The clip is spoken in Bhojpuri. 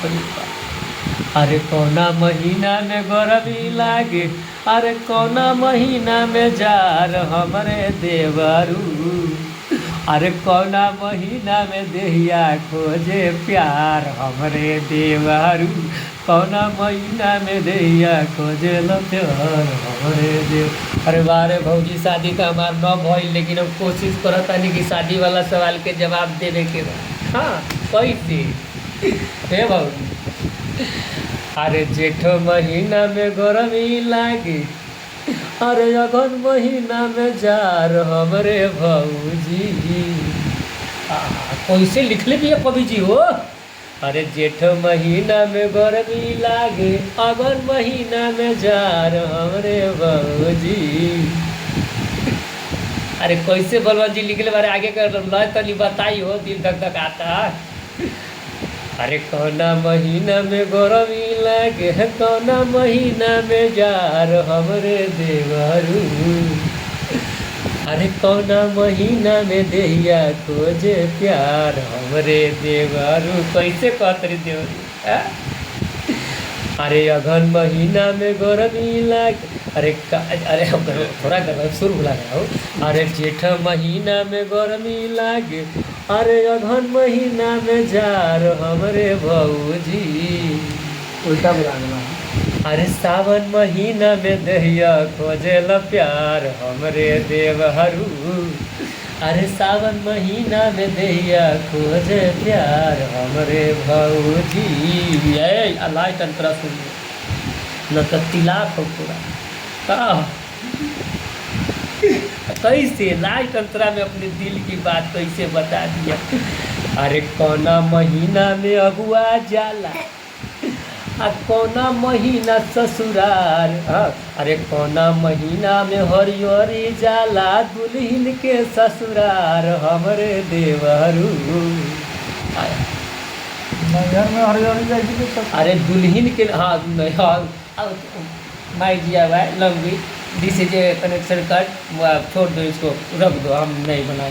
रे बाप। अरे कौना महीना में गरमी लागे, अरे कौना महीना में जार हमरे देवरू, अरे कौना महीना में देहिया खोजे प्यार हमरे देवरू, कौना महीना में देहिया खोजे ल प्यार हमरे देव। अरे बारे भौजी शादी का हमार न भइल, लेकिन हम कोशिश करत तानी कि शादी वाला सवाल के जवाब देवे के बा। हाँ कैसे हे भौजी। अरे जेठ महीना में गरमी लागे, अरे अगन महीना में जार हमरे भौजी। कैसे लिखले भी है कवि जी हो। अरे जेठ महीना में गरमी लागे, अगन महीना में जार हमरे भौजी। अरे कैसे बलवन जी लिखले बारे आगे कर लय तनी बताई हो, दिल धक धक आता। अरे कौना महीना में गरमी लागे, कौना महीना में जार हमरे देवरू, अरे कौना महीना में देहिया खोजे प्यार हमरे देवरू। कैसे कहत रे देवरू। अरे अगन महीना में गरमी लागे, अरे थोड़ा सुर भुला गया हो। अरे जेठ महीना में गरमी लागे, अरे अगन महीना में जार हमरे भौजी। उल्टा बुलाना। अरे सावन महीना में दहिया खोजे ल प्यार हमरे देवहरू, अरे सावन महीना में दहिया खोजे प्यार हमरे भौजी। ये अल्लाह तंत्रा सुन न तो तिलाक हो पूरा। कैसे लाइट अंतरा में अपने दिल की बात कैसे बता दिया। अरे कौना महीना में अगुआ जाला, कौना महीना ससुरार। अरे कौना महीना में हरियरी जाला, दुल्हन के ससुरार हमरे देवरू। नैहर में हरियरी जाएगी तो अरे दुल्हन के हाँ माई जिया भाई लंबी दिस इज ए कनेक्शन कार्ड, छोड़ दो इसको, रख दो, हम नहीं बनाएंगे।